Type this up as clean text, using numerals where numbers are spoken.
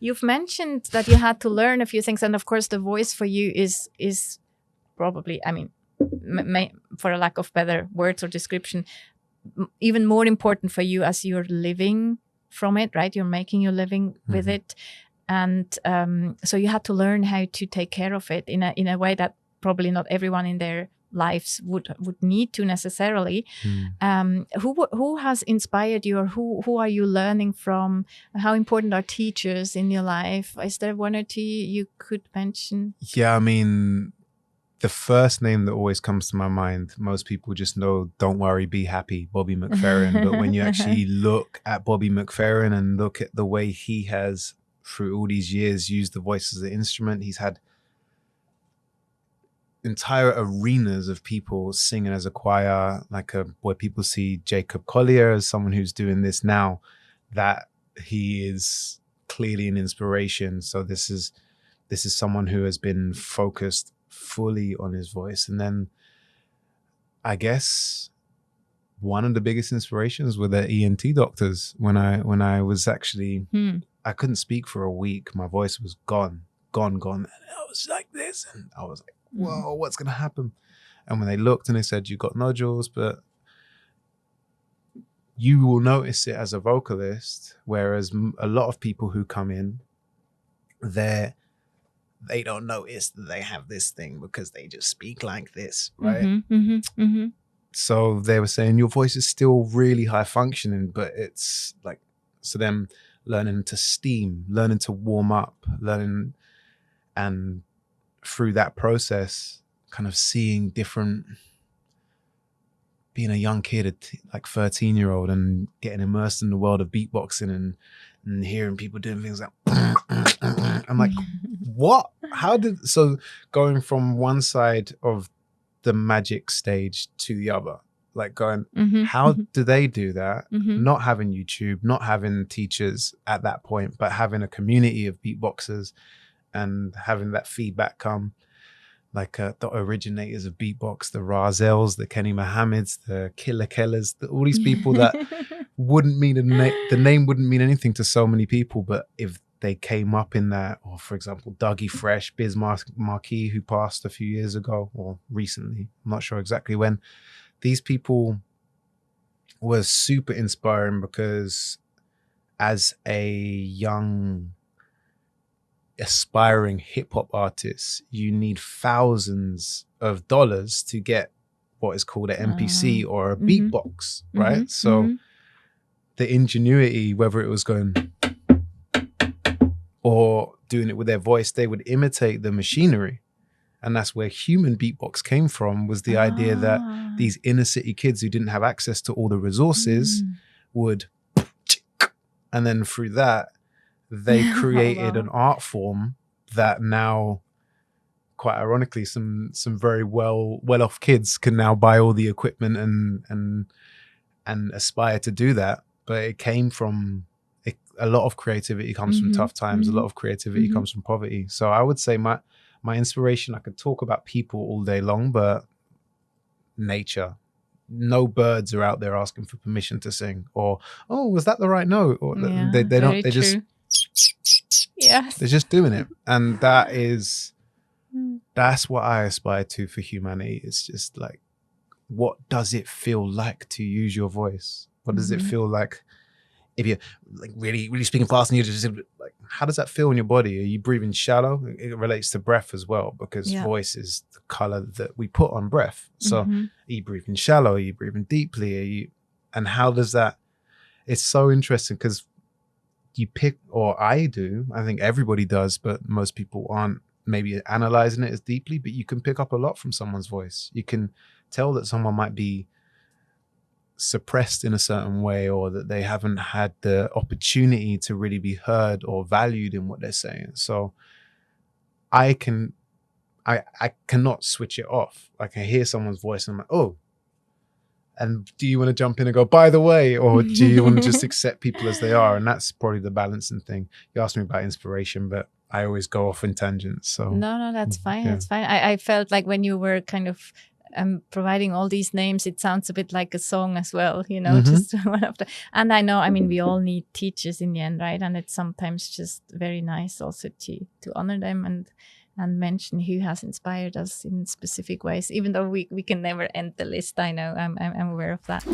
You've mentioned that you had to learn a few things, and of course, the voice for you is probably, I mean, for a lack of better words or description, even more important for you as you're living from it, right? You're making your living with it, and so you had to learn how to take care of it in a way that probably not everyone in their lives would need to necessarily. Who has inspired you, or who are you learning from? How important are teachers in your life? Is there one or two you could mention? Yeah, I mean, the first name that always comes to my mind, most people just know, don't worry, be happy, Bobby McFerrin. But when you actually look at Bobby McFerrin and look at the way he has, through all these years, used the voice as an instrument, he's had entire arenas of people singing as a choir, where people see Jacob Collier as someone who's doing this now, that he is clearly an inspiration. So this is someone who has been focused fully on his voice. And then I guess one of the biggest inspirations were the ENT doctors. When I was actually, I couldn't speak for a week. My voice was gone. And I was like this, and I was like, whoa, what's going to happen? And when they looked and they said, you got nodules, but you will notice it as a vocalist, whereas a lot of people who come in, they don't notice that they have this thing because they just speak like this, right? So they were saying your voice is still really high functioning, but it's like, so them learning to steam, learning to warm up, learning, and through that process, kind of seeing different, being a young kid, like 13-year-old, and getting immersed in the world of beatboxing and hearing people doing things like, I'm like, what? So going from one side of the magic stage to the other, like going, how do they do that? Not having YouTube, not having teachers at that point, but having a community of beatboxers and having that feedback come, like the originators of beatbox, the Razels, the Kenny Mohammeds, the Killer Kellers, all these people that wouldn't mean the name wouldn't mean anything to so many people, but if they came up in that, or for example, Dougie Fresh, Biz Marquis, who passed a few years ago or recently, I'm not sure exactly when, these people were super inspiring because as a young aspiring hip-hop artist, you need thousands of dollars to get what is called an MPC or a beatbox, right? So the ingenuity, whether it was going or doing it with their voice, they would imitate the machinery. And that's where human beatbox came from, was the idea that these inner city kids who didn't have access to all the resources would, and then through that, they created an art form that now, quite ironically, some very well-off kids can now buy all the equipment and aspire to do that. But it came from, a lot of creativity comes from tough times. A lot of creativity comes from poverty. So I would say my inspiration, I could talk about people all day long, but nature. No birds are out there asking for permission to sing, or, oh, was that the right note? Or they don't, they just, they're just doing it. And that's what I aspire to for humanity. It's just like, what does it feel like to use your voice? What does it feel like if you're like really, really speaking fast and you're just like, how does that feel in your body? Are you breathing shallow? It relates to breath as well, because voice is the color that we put on breath. So are you breathing shallow? Are you breathing deeply? And how does that, it's so interesting because you pick, or I do, I think everybody does, but most people aren't maybe analyzing it as deeply, but you can pick up a lot from someone's voice. You can tell that someone might be suppressed in a certain way, or that they haven't had the opportunity to really be heard or valued in what they're saying. So I cannot switch it off. Like, I hear someone's voice and I'm like, oh, and do you want to jump in and go, by the way, or do you want to just accept people as they are? And that's probably the balancing thing. You asked me about inspiration, but I always go off in tangents. So no, that's fine. That's fine. I felt like when you were kind of providing all these names, it sounds a bit like a song as well, you know, just one of the, and I know, I mean, we all need teachers in the end, right? And it's sometimes just very nice also to honor them and mention who has inspired us in specific ways, even though we can never end the list. I know, I'm aware of that.